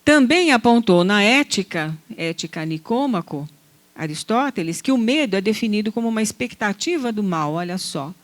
Também apontou na Ética Nicômaco, Aristóteles, que o medo é definido como uma expectativa do mal, olha só.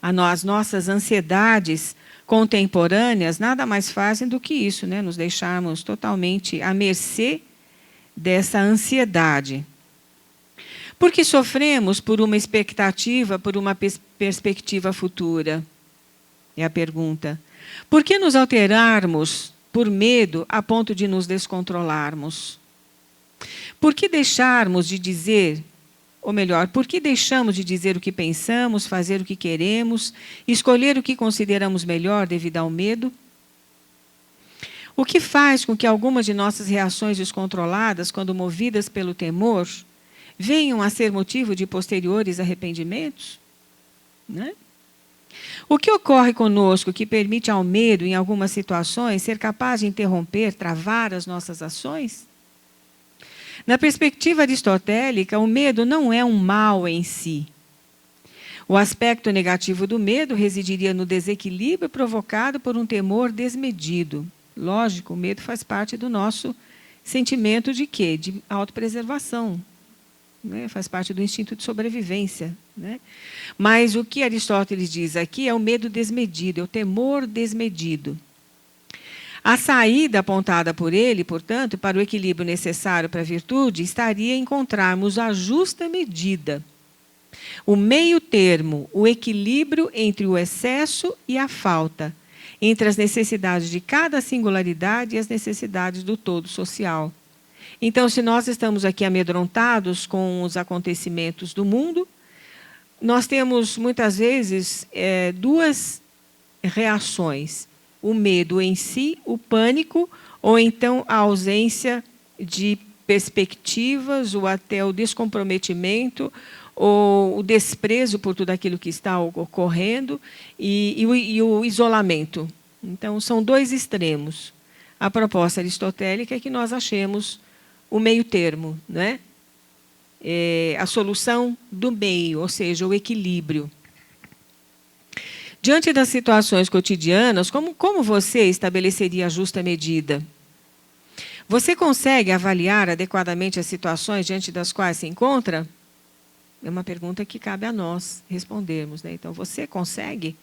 As nossas ansiedades contemporâneas nada mais fazem do que isso, né? Nos deixarmos totalmente à mercê dessa ansiedade. Porque sofremos por uma expectativa, por uma perspectiva futura? É a pergunta. Por que nos alterarmos por medo a ponto de nos descontrolarmos? Por que deixarmos de dizer, ou melhor, por que deixamos de dizer o que pensamos, fazer o que queremos, escolher o que consideramos melhor devido ao medo? O que faz com que algumas de nossas reações descontroladas, quando movidas pelo temor, venham a ser motivo de posteriores arrependimentos? Né? O que ocorre conosco que permite ao medo, em algumas situações, ser capaz de interromper, travar as nossas ações? Na perspectiva aristotélica, o medo não é um mal em si. O aspecto negativo do medo residiria no desequilíbrio provocado por um temor desmedido. Lógico, o medo faz parte do nosso sentimento de quê? De autopreservação. Né? Faz parte do instinto de sobrevivência. Né? Mas o que Aristóteles diz aqui é o medo desmedido, é o temor desmedido. A saída apontada por ele, portanto, para o equilíbrio necessário para a virtude, estaria em encontrarmos a justa medida, o meio termo, o equilíbrio entre o excesso e a falta, entre as necessidades de cada singularidade e as necessidades do todo social. Então, se nós estamos aqui amedrontados com os acontecimentos do mundo, nós temos, muitas vezes, duas reações. O medo em si, o pânico, ou então a ausência de perspectivas, ou até o descomprometimento, ou o desprezo por tudo aquilo que está ocorrendo, e o isolamento. Então, são dois extremos. A proposta aristotélica é que nós achemos o meio termo, né? A solução do meio, ou seja, o equilíbrio. Diante das situações cotidianas, como você estabeleceria a justa medida? Você consegue avaliar adequadamente as situações diante das quais se encontra? É uma pergunta que cabe a nós respondermos. Né? Então, você consegue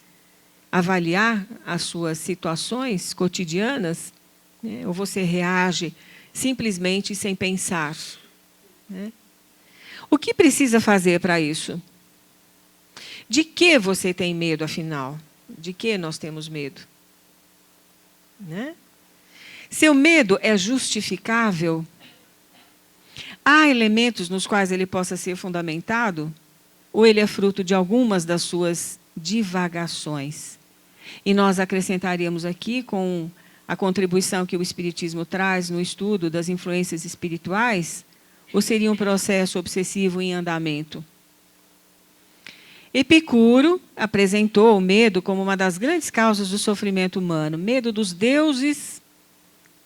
avaliar as suas situações cotidianas? Né? Ou você reage simplesmente sem pensar? Né? O que precisa fazer para isso? De que você tem medo, afinal? De que nós temos medo? Né? Seu medo é justificável? Há elementos nos quais ele possa ser fundamentado? Ou ele é fruto de algumas das suas divagações? E nós acrescentaríamos aqui, com a contribuição que o Espiritismo traz no estudo das influências espirituais, ou seria um processo obsessivo em andamento? Epicuro apresentou o medo como uma das grandes causas do sofrimento humano. Medo dos deuses,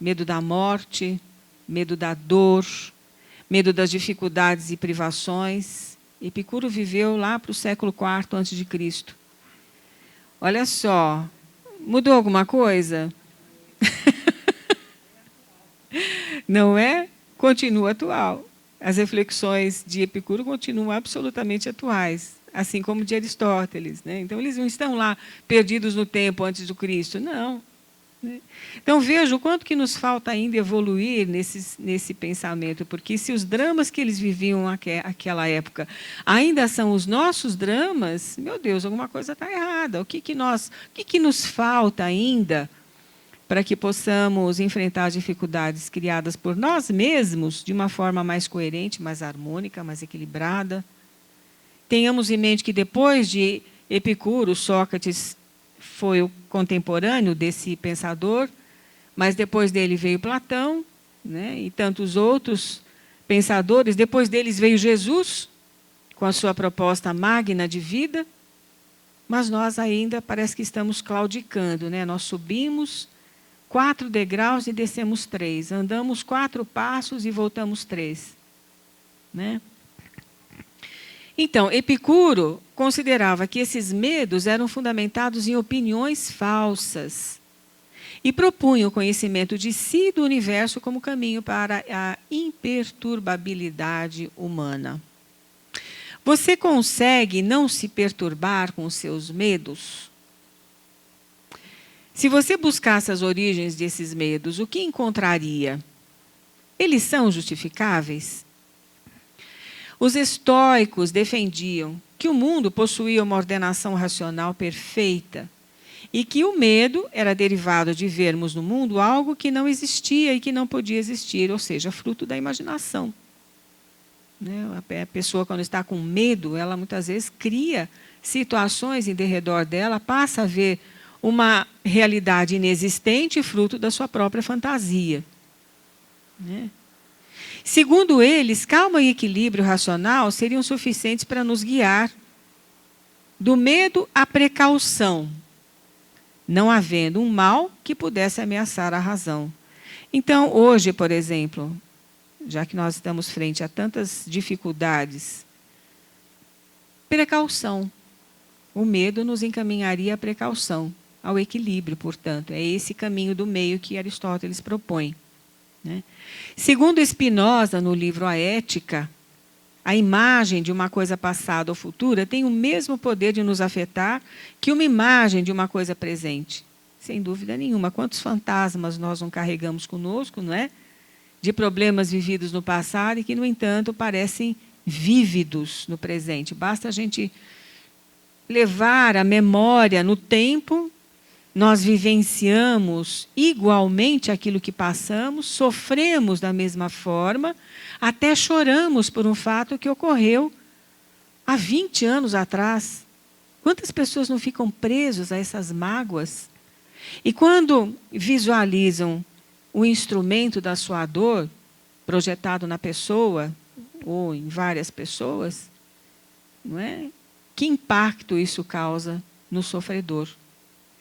medo da morte, medo da dor, medo das dificuldades e privações. Epicuro viveu lá para o século IV a.C. Olha só, mudou alguma coisa? Não é? Continua atual. As reflexões de Epicuro continuam absolutamente atuais, assim como de Aristóteles. Né? Então, eles não estão lá perdidos no tempo antes do Cristo, não. Né? Então, veja o quanto que nos falta ainda evoluir nesse pensamento, porque se os dramas que eles viviam naquela época ainda são os nossos dramas, meu Deus, alguma coisa está errada. O que nos falta ainda para que possamos enfrentar as dificuldades criadas por nós mesmos de uma forma mais coerente, mais harmônica, mais equilibrada? Tenhamos em mente que depois de Epicuro, Sócrates foi o contemporâneo desse pensador, mas depois dele veio Platão, né, e tantos outros pensadores. Depois deles veio Jesus, com a sua proposta magna de vida, mas nós ainda parece que estamos claudicando. Né? Nós subimos 4 degraus e descemos 3. Andamos 4 passos e voltamos 3. Né? Então, Epicuro considerava que esses medos eram fundamentados em opiniões falsas e propunha o conhecimento de si e do universo como caminho para a imperturbabilidade humana. Você consegue não se perturbar com os seus medos? Se você buscasse as origens desses medos, o que encontraria? Eles são justificáveis? Os estoicos defendiam que o mundo possuía uma ordenação racional perfeita e que o medo era derivado de vermos no mundo algo que não existia e que não podia existir, ou seja, fruto da imaginação. A pessoa, quando está com medo, ela muitas vezes cria situações em derredor dela, passa a ver uma realidade inexistente, fruto da sua própria fantasia. Segundo eles, calma e equilíbrio racional seriam suficientes para nos guiar do medo à precaução, não havendo um mal que pudesse ameaçar a razão. Então, hoje, por exemplo, já que nós estamos frente a tantas dificuldades, precaução. O medo nos encaminharia à precaução, ao equilíbrio, portanto. É esse caminho do meio que Aristóteles propõe. Segundo Spinoza, no livro A Ética, a imagem de uma coisa passada ou futura tem o mesmo poder de nos afetar que uma imagem de uma coisa presente. Sem dúvida nenhuma. Quantos fantasmas nós não carregamos conosco, não é? De problemas vividos no passado e que, no entanto, parecem vívidos no presente. Basta a gente levar a memória no tempo. Nós vivenciamos igualmente aquilo que passamos, sofremos da mesma forma, até choramos por um fato que ocorreu há 20 anos atrás. Quantas pessoas não ficam presas a essas mágoas? E quando visualizam o instrumento da sua dor, projetado na pessoa, ou em várias pessoas, não é? Que impacto isso causa no sofredor?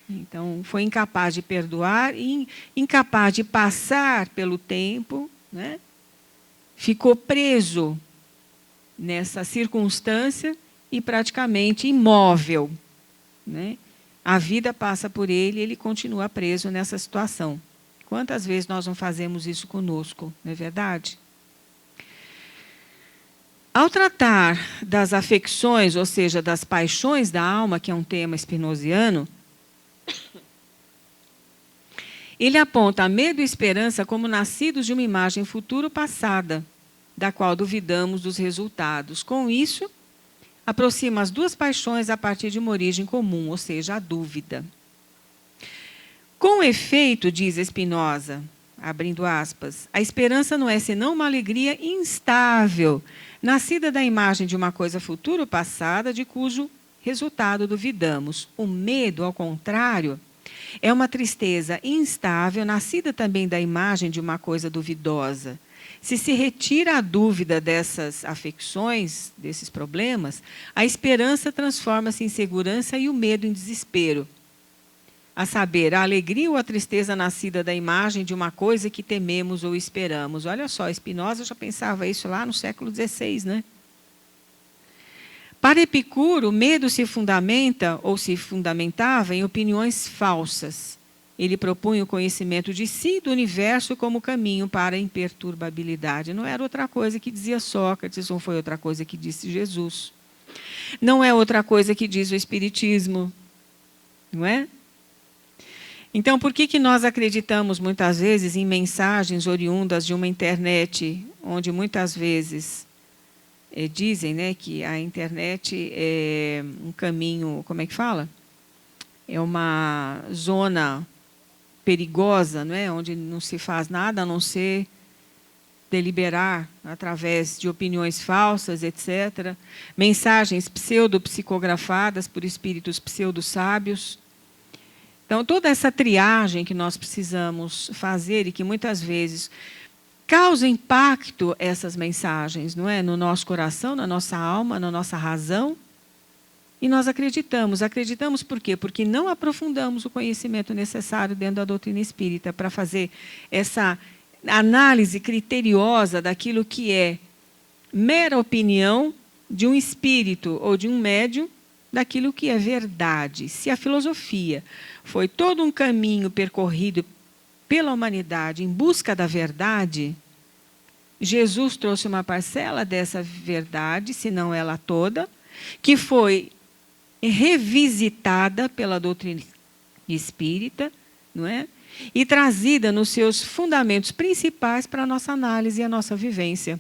Então, foi incapaz de perdoar e incapaz de passar pelo tempo, né? Ficou preso nessa circunstância e praticamente imóvel. Né? A vida passa por ele e ele continua preso nessa situação. Quantas vezes nós não fazemos isso conosco, não é verdade? Ao tratar das afecções, ou seja, das paixões da alma, que é um tema spinoziano, ele aponta medo e esperança como nascidos de uma imagem futuro passada, da qual duvidamos dos resultados. Com isso, aproxima as duas paixões a partir de uma origem comum, ou seja, a dúvida. Com efeito, diz Spinoza, abrindo aspas, a esperança não é senão uma alegria instável, nascida da imagem de uma coisa futura passada, de cujo resultado duvidamos. O medo, ao contrário, é uma tristeza instável, nascida também da imagem de uma coisa duvidosa. Se retira a dúvida dessas afecções, desses problemas, a esperança transforma-se em segurança e o medo em desespero. A saber, a alegria ou a tristeza nascida da imagem de uma coisa que tememos ou esperamos. Olha só, Spinoza já pensava isso lá no século XVI, né? Para Epicuro, o medo se fundamenta ou se fundamentava em opiniões falsas. Ele propunha o conhecimento de si e do universo como caminho para a imperturbabilidade. Não era outra coisa que dizia Sócrates, não foi outra coisa que disse Jesus. Não é outra coisa que diz o Espiritismo. Não é? Então, por que nós acreditamos muitas vezes em mensagens oriundas de uma internet, onde muitas vezes dizem, né, que a internet é um caminho, como é que fala? É uma zona perigosa, não é? Onde não se faz nada a não ser deliberar através de opiniões falsas, etc. Mensagens pseudo-psicografadas por espíritos pseudo-sábios. Então, toda essa triagem que nós precisamos fazer e que muitas vezes causa impacto essas mensagens, não é? No nosso coração, na nossa alma, na nossa razão. E nós acreditamos. Acreditamos por quê? Porque não aprofundamos o conhecimento necessário dentro da doutrina espírita para fazer essa análise criteriosa daquilo que é mera opinião de um espírito ou de um médium, daquilo que é verdade. Se a filosofia foi todo um caminho percorrido pela humanidade em busca da verdade, Jesus trouxe uma parcela dessa verdade, se não ela toda, que foi revisitada pela doutrina espírita, não é? E trazida nos seus fundamentos principais para a nossa análise e a nossa vivência.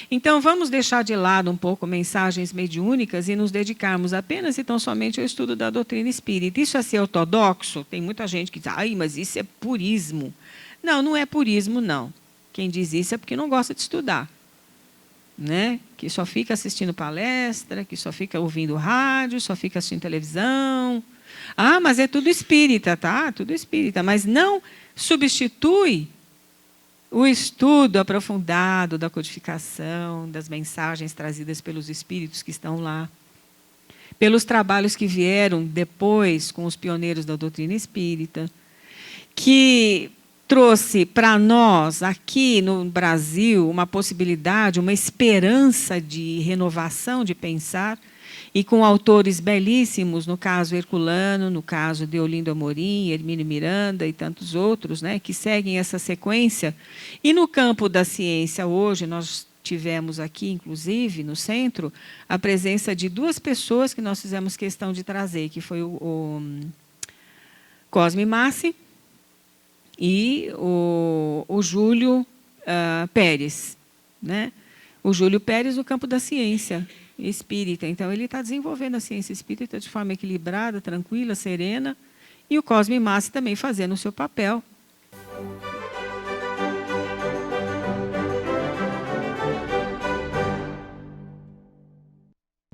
Então, vamos deixar de lado um pouco mensagens mediúnicas e nos dedicarmos apenas e tão somente ao estudo da doutrina espírita. Isso é ser ortodoxo? Tem muita gente que diz, ai, mas isso é purismo. Não, não é purismo, não. Quem diz isso é porque não gosta de estudar, né? Que só fica assistindo palestra, que só fica ouvindo rádio, só fica assistindo televisão. Ah, mas é tudo espírita, tá? Tudo espírita, mas não substitui o estudo aprofundado da codificação, das mensagens trazidas pelos espíritos que estão lá, pelos trabalhos que vieram depois com os pioneiros da doutrina espírita, que trouxe para nós, aqui no Brasil, uma possibilidade, uma esperança de renovação de pensar, e com autores belíssimos, no caso Herculano, no caso de Olinda Amorim, Hermínio Miranda e tantos outros, né, que seguem essa sequência. E no campo da ciência, hoje, nós tivemos aqui, inclusive, no centro, a presença de duas pessoas que nós fizemos questão de trazer, que foi o Cosme Massi e o Júlio Pérez, né? O Júlio Pérez no campo da ciência espírita. Então, ele está desenvolvendo a ciência espírita de forma equilibrada, tranquila, serena, e o Cosme Massi também fazendo o seu papel.